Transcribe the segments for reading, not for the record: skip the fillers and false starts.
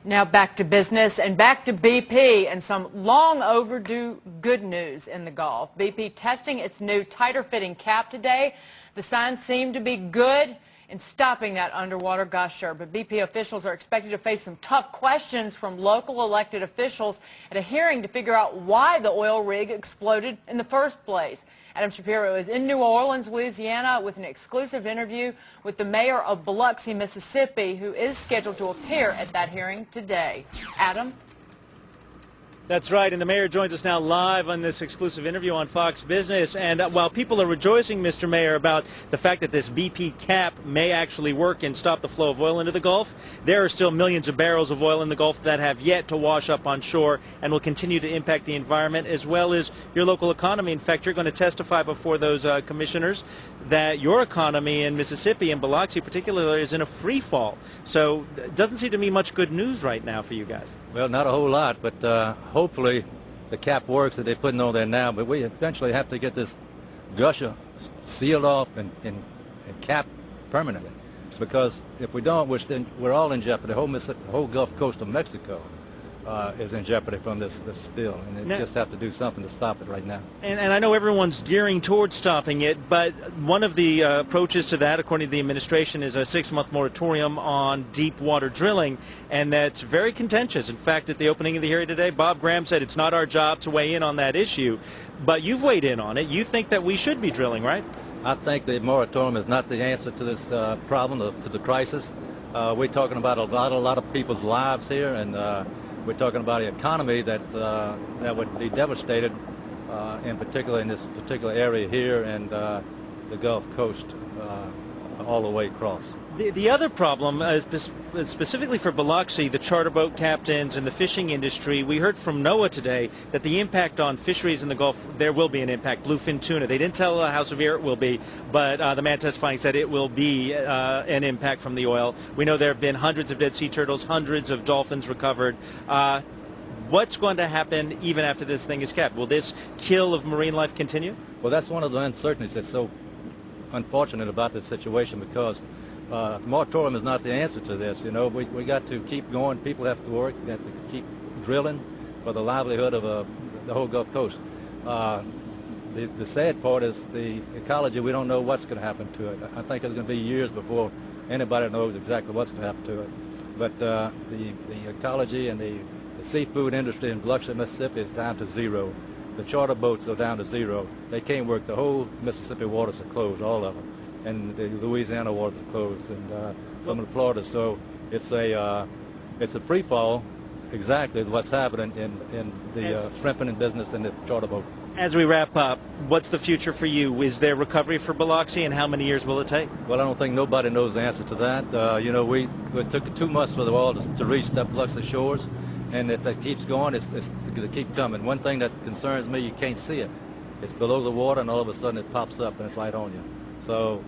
Now back to business and back to BP and some long overdue good news in the Gulf. BP testing its new tighter fitting cap today. The signs seem to be good in stopping that underwater gusher, but BP officials are expected to face some tough questions from local elected officials at a hearing to figure out why the oil rig exploded in the first place. Adam Shapiro is in New Orleans, Louisiana, with an exclusive interview with the mayor of Biloxi, Mississippi, who is scheduled to appear at that hearing today. Adam? That's right, and the mayor joins us now live on this exclusive interview on Fox Business. And while people are rejoicing, Mr. Mayor, about the fact that this BP cap may actually work and stop the flow of oil into the Gulf, there are still millions of barrels of oil in the Gulf that have yet to wash up on shore and will continue to impact the environment as well as your local economy. In fact, you're going to testify before those commissioners that your economy in Mississippi, and Biloxi particularly, is in a free fall. So it doesn't seem to me much good news right now for you guys. Well, not a whole lot, but hopefully the cap works that they're putting on there now. But we eventually have to get this gusher sealed off and capped permanently, because if we don't, we're all in jeopardy. The whole Gulf Coast of Mexico is in jeopardy from this spill, and they just have to do something to stop it right now. And I know everyone's gearing towards stopping it, but one of the approaches to that, according to the administration, is a 6-month moratorium on deep water drilling, and that's very contentious. In fact, at the opening of the hearing today, Bob Graham said it's not our job to weigh in on that issue, but you've weighed in on it. You think that we should be drilling, right? I think the moratorium is not the answer to this problem, to the crisis. We're talking about a lot of people's lives here, and we're talking about an economy that would be devastated, in particular in this particular area here and the Gulf Coast all the way across. The other problem, specifically for Biloxi, the charter boat captains and the fishing industry, we heard from NOAA today that the impact on fisheries in the Gulf, there will be an impact. Bluefin tuna, they didn't tell how severe it will be, but the man testifying said it will be an impact from the oil. We know there have been hundreds of dead sea turtles, hundreds of dolphins recovered. What's going to happen even after this thing is capped? Will this kill of marine life continue? Well, that's one of the uncertainties that's so unfortunate about this situation, because the moratorium is not the answer to this. You know, we got to keep going. People have to work. We have to keep drilling for the livelihood of the whole Gulf Coast. The sad part is the ecology. We don't know what's going to happen to it. I think it's going to be years before anybody knows exactly what's going to happen to it. But the ecology and the seafood industry in Biloxi, Mississippi is down to zero. The charter boats are down to zero. They can't work. The whole Mississippi waters are closed, all of them. And the Louisiana waters are closed, and some of the Florida. So it's a free fall. Exactly is what's happening in the shrimping business and the charter boat. As we wrap up, what's the future for you? Is there recovery for Biloxi, and how many years will it take? Well, I don't think nobody knows the answer to that. You know, it took 2 months for the oil to reach the Biloxi shores, and if that keeps going, it's going to keep coming. One thing that concerns me, you can't see it. It's below the water, and all of a sudden it pops up and it's right on you. So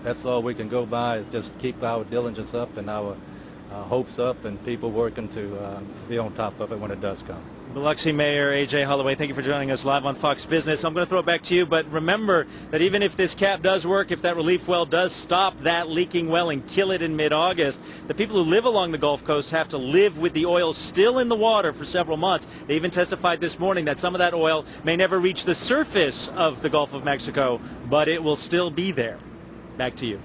that's all we can go by, is just keep our diligence up and our hopes up, and people working to be on top of it when it does come. Biloxi Mayor A.J. Holloway, thank you for joining us live on Fox Business. I'm going to throw it back to you, but remember that even if this cap does work, if that relief well does stop that leaking well and kill it in mid-August, the people who live along the Gulf Coast have to live with the oil still in the water for several months. They even testified this morning that some of that oil may never reach the surface of the Gulf of Mexico, but it will still be there. Back to you.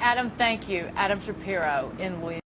Adam, thank you. Adam Shapiro in Louisiana.